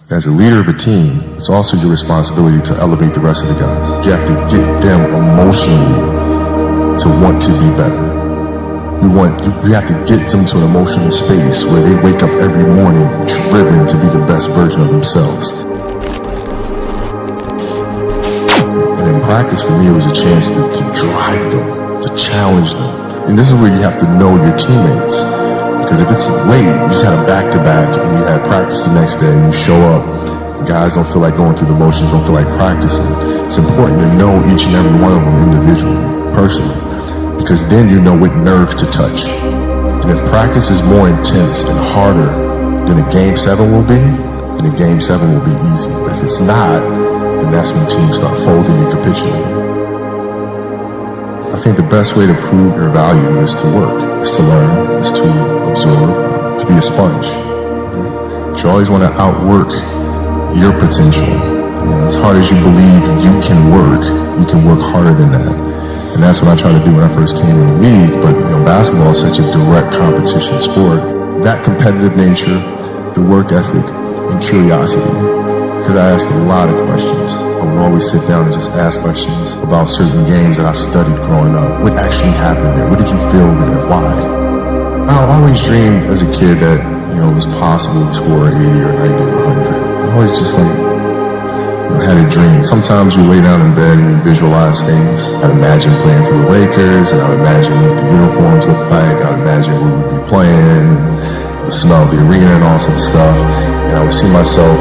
As a leader of a team, it's also your responsibility to elevate the rest of the guys. You have to get them emotionally to want to be better. You have to get them to an emotional space where they wake up every morning driven to be the best version of themselves. And in practice, for me, it was a chance to drive them, to challenge them. And this is where you have to know your teammates. Because if it's late, you just had a back-to-back and you had practice the next day and you show up, and guys don't feel like going through the motions, don't feel like practicing. It's important to know each and every one of them individually, personally, because then you know what nerve to touch. And if practice is more intense and harder than a Game 7 will be, then a Game 7 will be easy. But if it's not, then that's when teams start folding and capitulating. I think the best way to prove your value is to work, is to learn, is to absorb, to be a sponge. But you always want to outwork your potential. As hard as you believe you can work harder than that. And that's what I tried to do when I first came in the league. But basketball is such a direct competition sport. That competitive nature, the work ethic, and curiosity. Because I asked a lot of questions. I would always sit down and just ask questions about certain games that I studied growing up. What actually happened there? What did you feel there? Why? I always dreamed as a kid that, it was possible to score 80 or 90 or 100. I always just had a dream. Sometimes you lay down in bed and you visualize things. I'd imagine playing for the Lakers, and I'd imagine what the uniforms look like. I'd imagine who would be playing, the smell of the arena and all sorts of stuff. And I would see myself,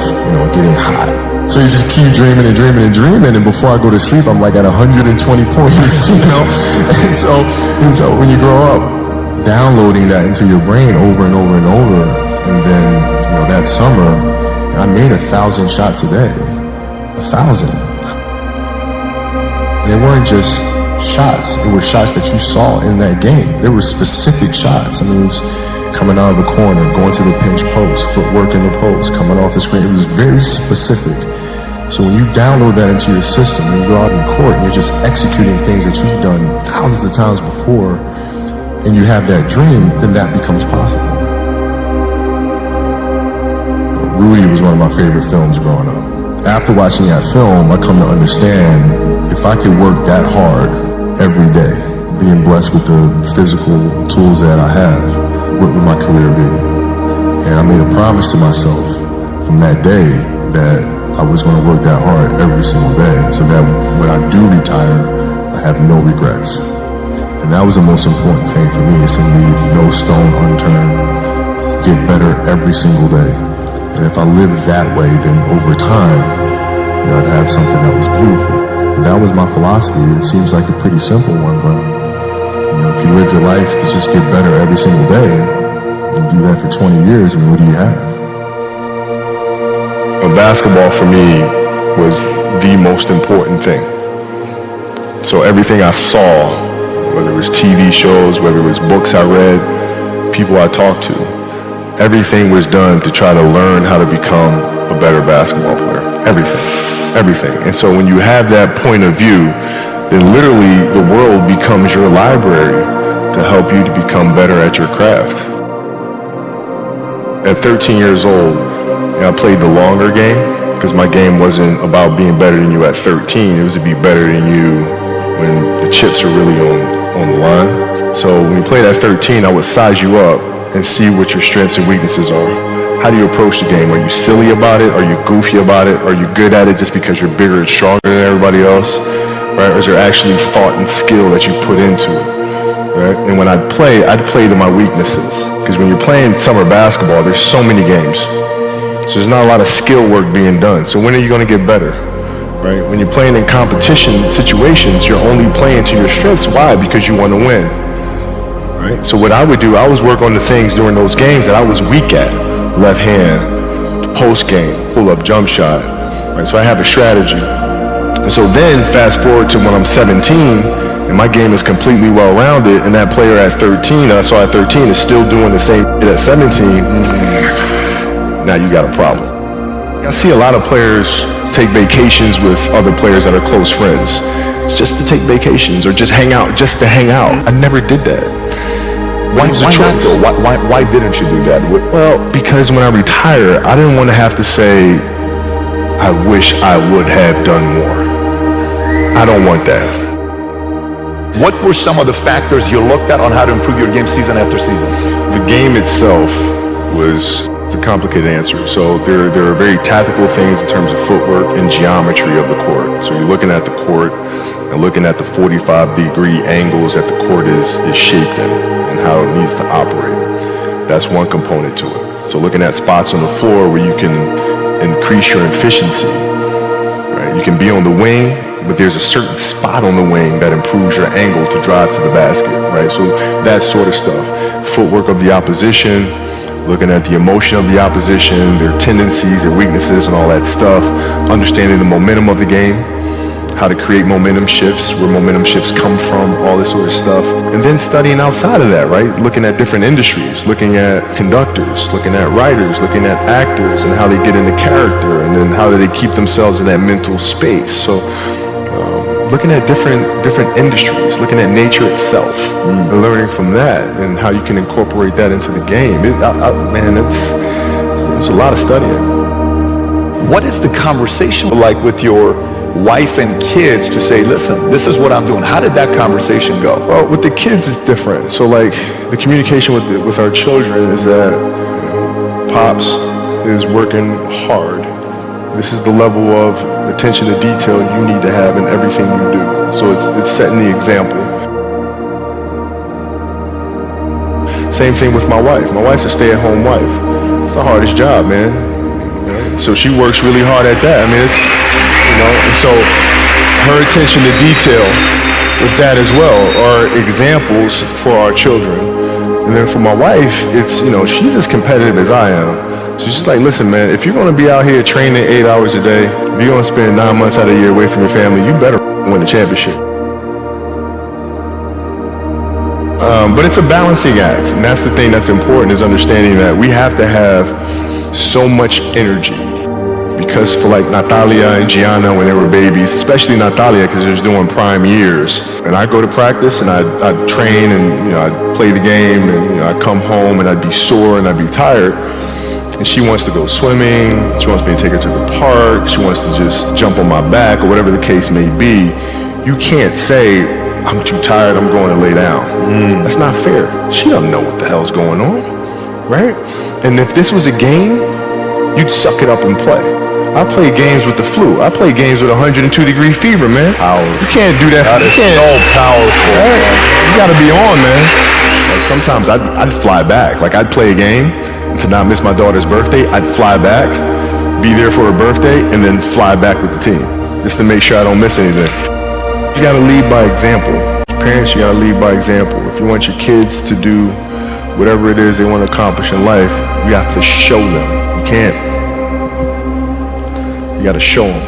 getting hot. So you just keep dreaming and dreaming and dreaming, and before I go to sleep, I'm like at 120 points, And so when you grow up, downloading that into your brain over and over and over, and then, that summer, I made 1,000 shots a day. 1,000. And they weren't just shots, it were shots that you saw in that game. They were specific shots. It was coming out of the corner, going to the pinch post, footwork in the post, coming off the screen. It was very specific. So when you download that into your system and you go out in court and you're just executing things that you've done thousands of times before, and you have that dream, then that becomes possible. Rudy was one of my favorite films growing up. After watching that film, I come to understand if I could work that hard every day, being blessed with the physical tools that I have, what would my career be? And I made a promise to myself from that day that I was going to work that hard every single day so that when I do retire, I have no regrets. And that was the most important thing for me, is to leave no stone unturned, get better every single day. And if I lived that way, then over time, I'd have something that was beautiful. And that was my philosophy. It seems like a pretty simple one, but if you live your life to just get better every single day, and do that for 20 years, what do you have? Basketball for me was the most important thing. So everything I saw, whether it was TV shows, whether it was books I read, people I talked to, everything was done to try to learn how to become a better basketball player. Everything. And so when you have that point of view, then literally the world becomes your library to help you to become better at your craft. At 13 years old, I played the longer game because my game wasn't about being better than you at 13. It was to be better than you when the chips are really on the line. So when you played at 13, I would size you up and see what your strengths and weaknesses are. How do you approach the game? Are you silly about it? Are you goofy about it? Are you good at it just because you're bigger and stronger than everybody else? Right? Or is there actually thought and skill that you put into it? Right? And when I'd play to my weaknesses. Because when you're playing summer basketball, there's so many games. So there's not a lot of skill work being done. So when are you going to get better? Right? When you're playing in competition situations, you're only playing to your strengths. Why? Because you want to win. Right? So what I would do, I was work on the things during those games that I was weak at. Left hand, post game, pull up jump shot. Right? So I have a strategy. And so then fast forward to when I'm 17 and my game is completely well-rounded, and that player at 13 that I saw at 13 is still doing the same at 17, now you got a problem. I see a lot of players take vacations with other players that are close friends. It's just to take vacations or just hang out, just to hang out. I never did that. Why not though? Why didn't you do that? Well, because when I retire, I didn't want to have to say, I wish I would have done more. I don't want that. What were some of the factors you looked at on how to improve your game season after season? The game itself it's a complicated answer. So there are very tactical things in terms of footwork and geometry of the court. So you're looking at the court and looking at the 45-degree angles that the court is shaped in and how it needs to operate. That's one component to it. So looking at spots on the floor where you can increase your efficiency. Right? You can be on the wing, but there's a certain spot on the wing that improves your angle to drive to the basket, right? So that sort of stuff. Footwork of the opposition, looking at the emotion of the opposition, their tendencies, their weaknesses, and all that stuff. Understanding the momentum of the game, how to create momentum shifts, where momentum shifts come from, all this sort of stuff. And then studying outside of that, right? Looking at different industries, looking at conductors, looking at writers, looking at actors and how they get into character, and then how do they keep themselves in that mental space. So looking at different industries, looking at nature itself, and learning from that and how you can incorporate that into the game. It's a lot of studying. What is the conversation like with your wife and kids to say, listen, this is what I'm doing? How did that conversation go? Well, with the kids, it's different. So like the communication with our children is that Pops is working hard. This is the level of attention to detail you need to have in everything you do. So it's setting the example. Same thing with my wife. My wife's a stay-at-home wife. It's the hardest job, man. So she works really hard at that. I mean, and so her attention to detail with that as well are examples for our children. And then for my wife, it's, she's as competitive as I am. She's just like, listen, man, if you're going to be out here training 8 hours a day, if you're going to spend 9 months out of the year away from your family, you better win the championship. But it's a balancing act, and that's the thing that's important, is understanding that we have to have so much energy. Because for like Natalia and Gianna when they were babies, especially Natalia because they're doing prime years, and I go to practice and I'd train and I'd play the game and I'd come home and I'd be sore and I'd be tired. And she wants to go swimming, she wants me to take her to the park, she wants to just jump on my back or whatever the case may be. You can't say, I'm too tired, I'm going to lay down. That's not fair. She doesn't know what the hell's going on, right? And if this was a game, you'd suck it up and play. I play games with the flu. I play games with 102-degree fever, man. Powerful. You can't do that. That is so powerful. Right? You gotta be on, man. Like sometimes I'd fly back. Like I'd play a game, and to not miss my daughter's birthday, I'd fly back, be there for her birthday, and then fly back with the team, just to make sure I don't miss anything. You gotta lead by example. Parents, you gotta lead by example. If you want your kids to do whatever it is they want to accomplish in life, you have to show them. You can't. You got to show them.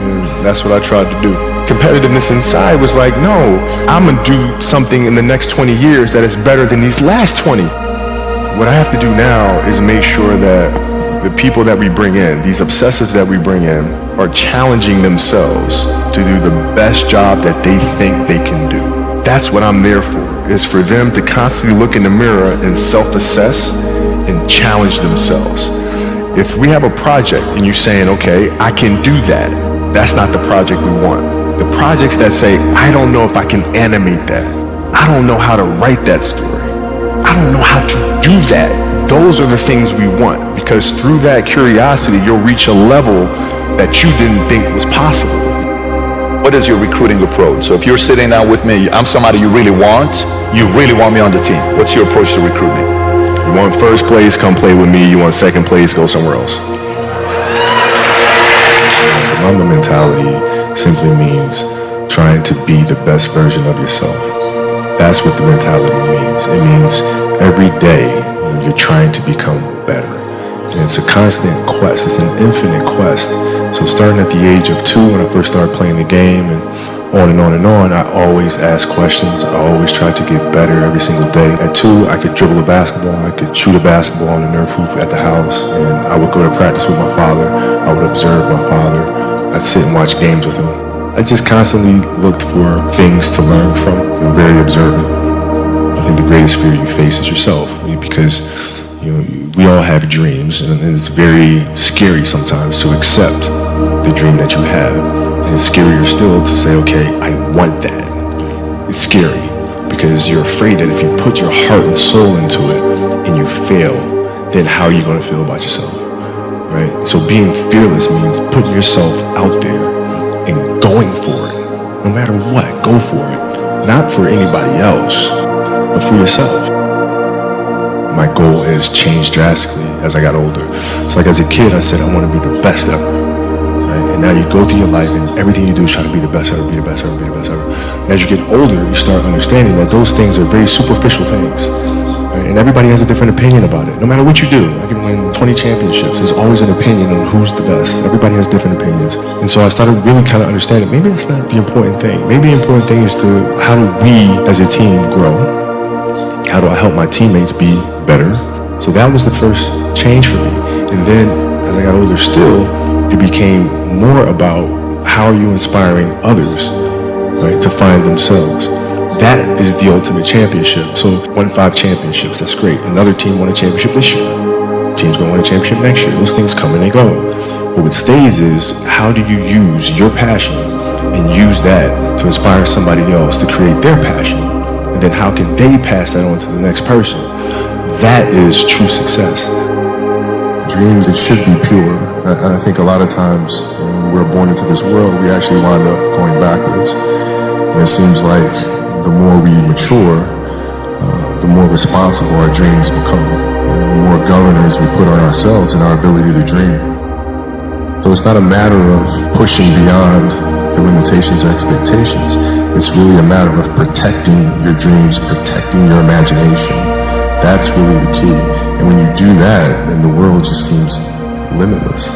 And that's what I tried to do. Competitiveness inside was like, no, I'm going to do something in the next 20 years that is better than these last 20. What I have to do now is make sure that the people that we bring in, these obsessives that we bring in, are challenging themselves to do the best job that they think they can do. That's what I'm there for, is for them to constantly look in the mirror and self-assess and challenge themselves. If we have a project and you're saying, okay, I can do that, that's not the project we want. The projects that say, I don't know if I can animate that. I don't know how to write that story. I don't know how to do that. Those are the things we want, because through that curiosity, you'll reach a level that you didn't think was possible. What is your recruiting approach? So if you're sitting down with me, I'm somebody you really want me on the team. What's your approach to recruitment? You want first place, come play with me. You want second place, go somewhere else. The Mamba mentality simply means trying to be the best version of yourself. That's what the mentality means. It means every day you're trying to become better. And it's a constant quest. It's an infinite quest. So starting at the age of 2, when I first started playing the game, and on and on and on, I always asked questions. I always tried to get better every single day. At 2, I could dribble a basketball. I could shoot a basketball on the Nerf hoop at the house. And I would go to practice with my father. I would observe my father. I'd sit and watch games with him. I just constantly looked for things to learn from. I'm very observant. I think the greatest fear you face is yourself, because we all have dreams, and it's very scary sometimes to accept the dream that you have. And it's scarier still to say, okay, I want that. It's scary because you're afraid that if you put your heart and soul into it and you fail, then how are you going to feel about yourself, right? So being fearless means putting yourself out there and going for it. No matter what, go for it. Not for anybody else, but for yourself. My goal has changed drastically as I got older. It's like as a kid, I said, I want to be the best ever. Right? And now you go through your life and everything you do is try to be the best ever, be the best ever, be the best ever. And as you get older, you start understanding that those things are very superficial things. Right? And everybody has a different opinion about it. No matter what you do, I can win 20 championships. There's always an opinion on who's the best. Everybody has different opinions. And so I started really kind of understanding, maybe that's not the important thing. Maybe the important thing is to, how do we as a team grow? How do I help my teammates be better? So that was the first change for me. And then as I got older still, it became more about how are you inspiring others, right, to find themselves. That is the ultimate championship. So won 5 championships, that's great. Another team won a championship this year. Team's gonna win a championship next year. Those things come and they go. But what stays is, how do you use your passion and use that to inspire somebody else to create their passion? And then how can they pass that on to the next person? That is true success. Dreams, it should be pure. I think a lot of times when we're born into this world, we actually wind up going backwards. And it seems like the more we mature, the more responsible our dreams become. The more governors we put on ourselves and our ability to dream. So it's not a matter of pushing beyond the limitations or expectations. It's really a matter of protecting your dreams, protecting your imagination. That's really the key. And when you do that, then the world just seems limitless.